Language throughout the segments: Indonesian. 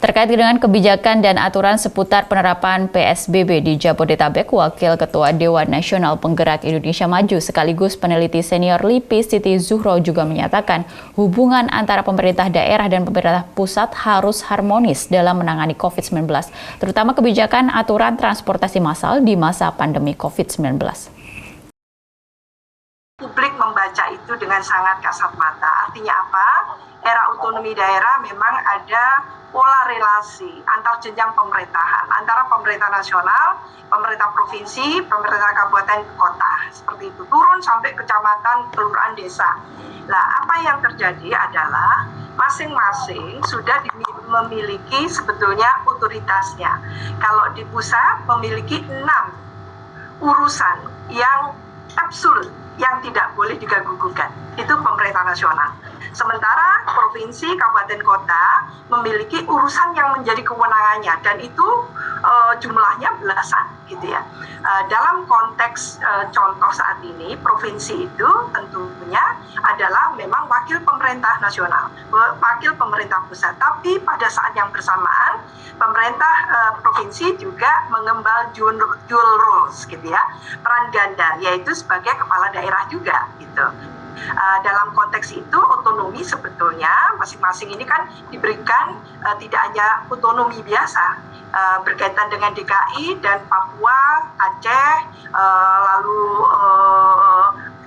Terkait dengan kebijakan dan aturan seputar penerapan PSBB di Jabodetabek, Wakil Ketua Dewan Nasional Penggerak Indonesia Maju sekaligus peneliti senior LIPI Siti Zuhro juga menyatakan hubungan antara pemerintah daerah dan pemerintah pusat harus harmonis dalam menangani COVID-19, terutama kebijakan aturan transportasi massal di masa pandemi COVID-19. Publik membaca itu dengan sangat kasat mata. Artinya apa? Era otonomi daerah memang ada pola relasi antar jenjang pemerintahan, antara pemerintah nasional, pemerintah provinsi, pemerintah kabupaten, kota. Seperti itu, turun sampai kecamatan, kelurahan, desa. Nah, apa yang terjadi adalah masing-masing sudah memiliki sebetulnya otoritasnya. Kalau di pusat memiliki 6 urusan yang absolut, yang tidak boleh diganggu-gugat. Itu pemerintah nasional. Sementara provinsi, kabupaten, kota memiliki urusan yang menjadi kewenangannya, dan itu jumlahnya belasan, gitu ya. Dalam konteks contoh saat ini, provinsi itu tentunya adalah memang wakil pemerintah nasional, wakil pemerintah pusat. Tapi pada saat yang bersamaan, pemerintah provinsi juga mengemban dual roles, gitu ya, peran ganda, yaitu sebagai kepala daerah juga, gitu. Dalam konteks itu otonomi sebetulnya masing-masing ini kan diberikan tidak hanya otonomi biasa berkaitan dengan DKI dan Papua, Aceh, lalu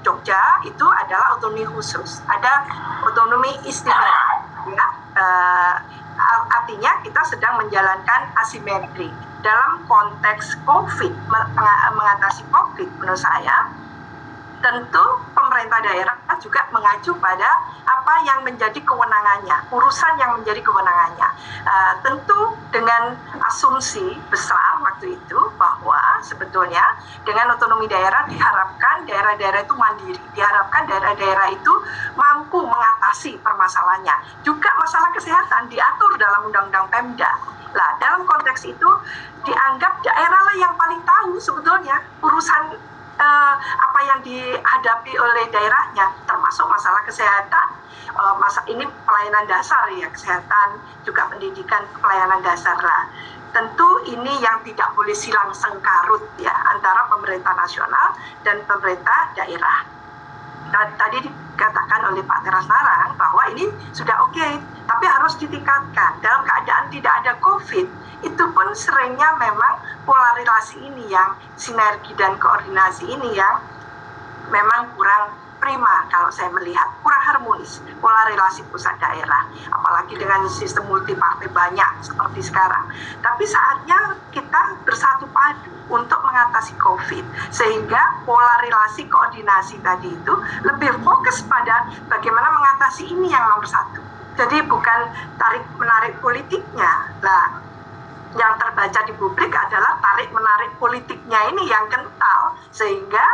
Jogja, itu adalah otonomi khusus, ada otonomi istimewa, ya. Artinya kita sedang menjalankan asimetri dalam konteks COVID, mengatasi COVID. Menurut saya tentu pemerintah daerah juga mengacu pada apa yang menjadi kewenangannya, urusan yang menjadi kewenangannya. Tentu dengan asumsi besar waktu itu bahwa sebetulnya dengan otonomi daerah diharapkan daerah-daerah itu mandiri, diharapkan daerah-daerah itu mampu mengatasi permasalahannya. Juga masalah kesehatan diatur dalam Undang-Undang Pemda. Nah, dalam konteks itu dianggap daerah lah yang paling tahu sebetulnya urusan apa yang dihadapi oleh daerahnya, termasuk masalah kesehatan, ini pelayanan dasar ya, kesehatan, juga pendidikan, pelayanan dasar lah. Tentu ini yang tidak boleh silang sengkarut ya antara pemerintah nasional dan pemerintah daerah. Tadi dikatakan oleh Pak Teras Narang bahwa ini sudah oke, tapi harus ditingkatkan. Dalam keadaan tidak ada COVID, itu pun seringnya memang pola relasi ini yang sinergi dan koordinasi ini yang memang kurang prima kalau saya melihat, kurang harmonis pola relasi pusat daerah, apalagi dengan sistem multipartai banyak seperti sekarang. Tapi saatnya kita bersatu padu untuk mengatasi COVID, sehingga pola relasi koordinasi tadi itu lebih fokus pada bagaimana mengatasi ini yang nomor satu. Jadi bukan tarik-menarik politiknya. Nah, yang terbaca di publik adalah tarik-menarik politiknya ini yang kental, sehingga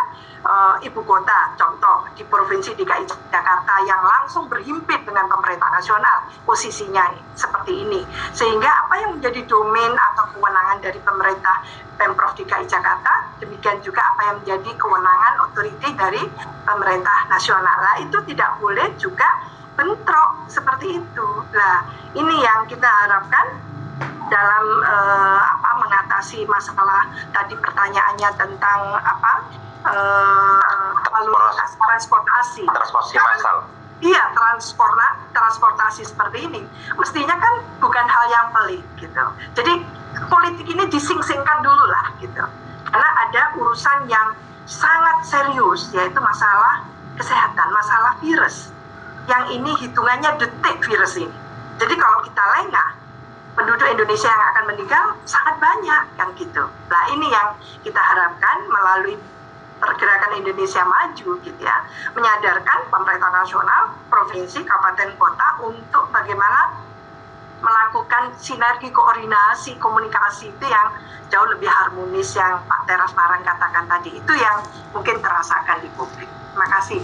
ibu kota, contoh di Provinsi DKI Jakarta yang langsung berhimpit dengan pemerintah nasional, posisinya seperti ini. Sehingga apa yang menjadi domain atau kewenangan dari pemerintah Pemprov DKI Jakarta, demikian juga apa yang menjadi kewenangan otoriti dari pemerintah nasional. Nah, itu tidak boleh juga bentrok seperti itu. Nah, ini yang kita harapkan dalam mengatasi masalah tadi pertanyaannya tentang lalu transportasi massal. Iya, transportasi seperti ini mestinya kan bukan hal yang pelik gitu. Jadi politik ini dising-singkan dulu lah gitu. Karena ada urusan yang sangat serius, yaitu masalah kesehatan, masalah virus. Yang ini hitungannya detik virus ini. Jadi kalau kita lengah, penduduk Indonesia yang akan meninggal sangat banyak kan gitu. Nah, ini yang kita harapkan melalui Pergerakan Indonesia Maju gitu ya, menyadarkan pemerintah nasional, provinsi, kabupaten, kota untuk bagaimana melakukan sinergi koordinasi komunikasi itu yang jauh lebih harmonis yang Pak Teras Narang katakan tadi, itu yang mungkin terasakan di publik. Terima kasih.